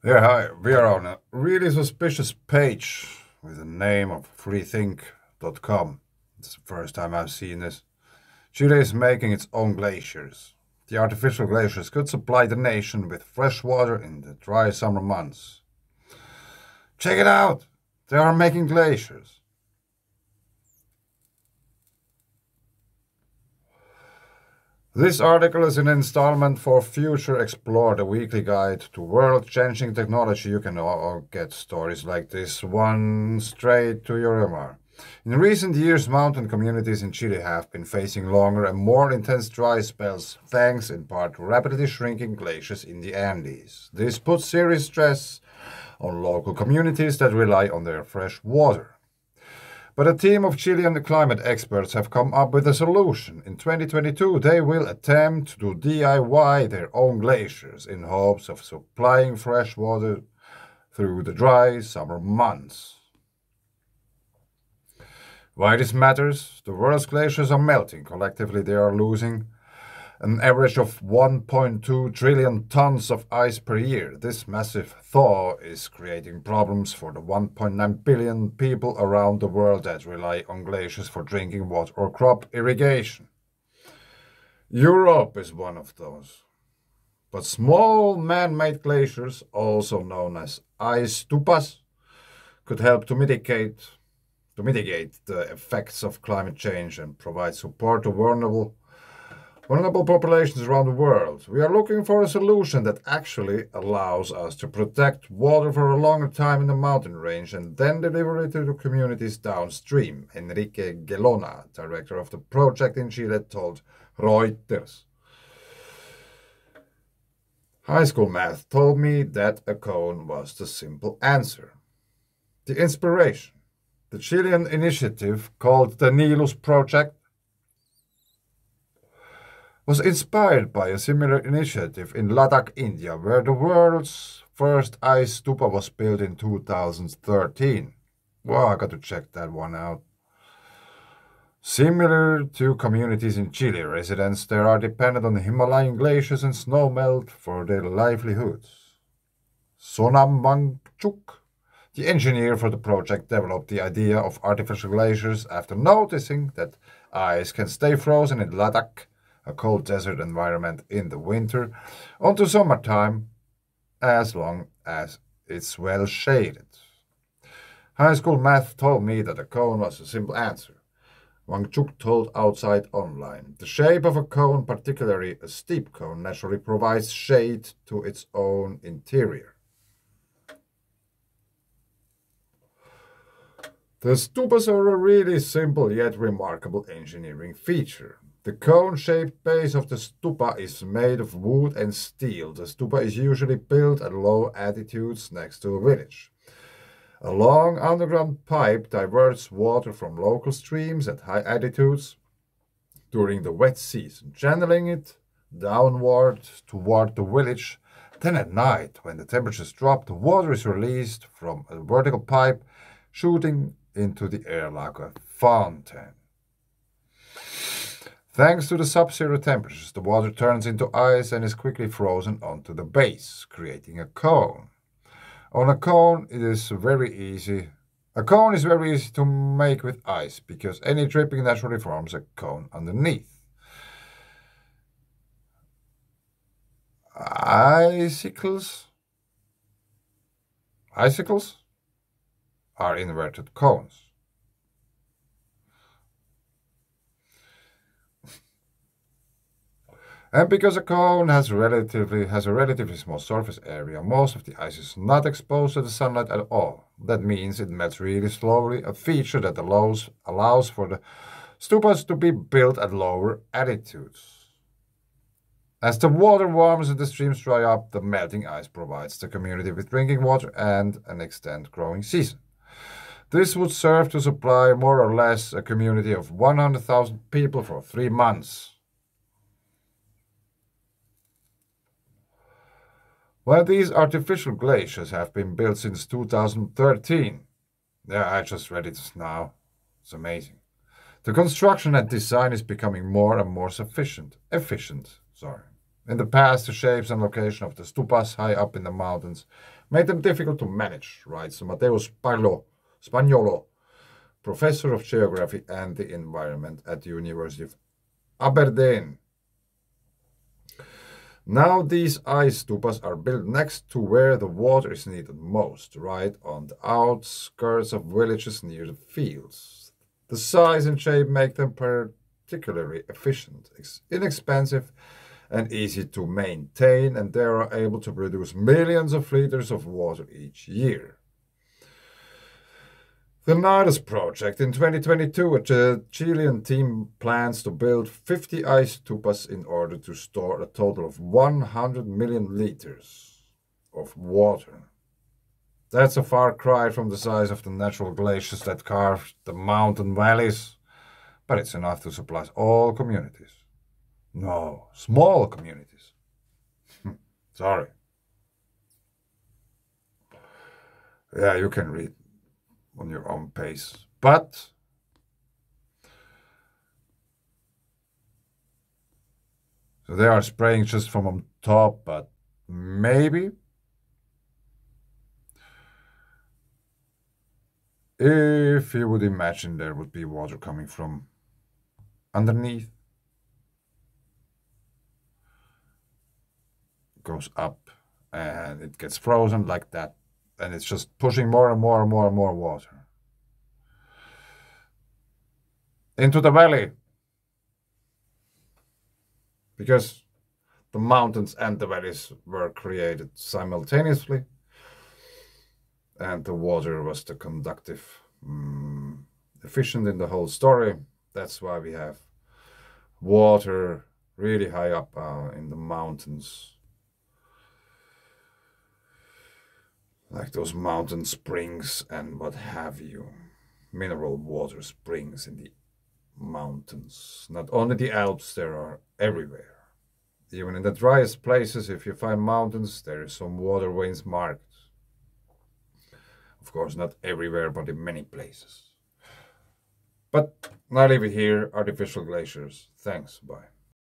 Yeah, hi. We are on a really suspicious page with the name of freethink.com. It's the first time I've seen this. Chile is making its own glaciers. The artificial glaciers could supply the nation with fresh water in the dry summer months. Check it out! They are making glaciers. This article is an installment for Future Explore, the weekly guide to world-changing technology. You can all get stories like this one straight to your ear. In recent years, mountain communities in Chile have been facing longer and more intense dry spells, thanks in part to rapidly shrinking glaciers in the Andes. This puts serious stress on local communities that rely on their fresh water. But a team of Chilean climate experts have come up with a solution. In 2022, they will attempt to DIY their own glaciers in hopes of supplying fresh water through the dry summer months. Why this matters? The world's glaciers are melting. Collectively, they are losing an average of 1.2 trillion tons of ice per year. This massive thaw is creating problems for the 1.9 billion people around the world that rely on glaciers for drinking water or crop irrigation. Europe is one of those. But small man-made glaciers, also known as ice stupas, could help to mitigate the effects of climate change and provide support to vulnerable populations around the world. We are looking for a solution that actually allows us to protect water for a longer time in the mountain range and then deliver it to the communities downstream, Enrique Gelona, director of the project in Chile, told Reuters. High school math told me that a cone was the simple answer. The inspiration. The Chilean initiative called the Nilus Project was inspired by a similar initiative in Ladakh, India, where the world's first ice stupa was built in 2013. Well, I got to check that one out. Similar to communities in Chile, residents there are dependent on the Himalayan glaciers and snowmelt for their livelihoods. Sonam Wangchuk, the engineer for the project, developed the idea of artificial glaciers after noticing that ice can stay frozen in Ladakh, a cold desert environment, in the winter onto summertime as long as it's well shaded. High school math told me that a cone was a simple answer. Wangchuk told Outside Online. The shape of a cone, particularly a steep cone, naturally provides shade to its own interior. The stupas are a really simple yet remarkable engineering feature. The cone-shaped base of the stupa is made of wood and steel. The stupa is usually built at low altitudes next to a village. A long underground pipe diverts water from local streams at high altitudes during the wet season, channeling it downward toward the village. Then at night, when the temperatures drop, the water is released from a vertical pipe, shooting into the air like a fountain. Thanks to the sub-zero temperatures, the water turns into ice and is quickly frozen onto the base, creating a cone. On a cone, it is very easy. A cone is very easy to make with ice because any dripping naturally forms a cone underneath. Icicles are inverted cones. And because a cone has a relatively small surface area, most of the ice is not exposed to the sunlight at all. That means it melts really slowly, a feature that allows for the stupas to be built at lower altitudes. As the water warms and the streams dry up, the melting ice provides the community with drinking water and an extended growing season. This would serve to supply more or less a community of 100,000 people for 3 months. Well, these artificial glaciers have been built since 2013. Yeah, I just read it now. It's amazing. The construction and design is becoming more and more efficient. In the past, the shapes and location of the stupas high up in the mountains made them difficult to manage, writes Matteo Spagnolo, professor of geography and the environment at the University of Aberdeen. Now these ice stupas are built next to where the water is needed most, right on the outskirts of villages near the fields. The size and shape make them particularly efficient, inexpensive, and easy to maintain, and they are able to produce millions of liters of water each year. The Nidus project in 2022, a Chilean team plans to build 50 ice stupas in order to store a total of 100 million liters of water. That's a far cry from the size of the natural glaciers that carve the mountain valleys, but it's enough to supply all communities. No, small communities. Sorry. Yeah, you can read on your own pace. But so they are spraying just from on top, but maybe if you would imagine there would be water coming from underneath, goes up and it gets frozen like that, and it's just pushing more and more and more and more water into the valley, because the mountains and the valleys were created simultaneously, and the water was the conductive efficient in the whole story. That's why we have water really high up in the mountains, like those mountain springs and what have you, mineral water springs in the mountains. Not only the Alps, there are everywhere. Even in the driest places, if you find mountains, there is some water veins marked. Of course, not everywhere, but in many places. But I leave it here, artificial glaciers. Thanks, bye.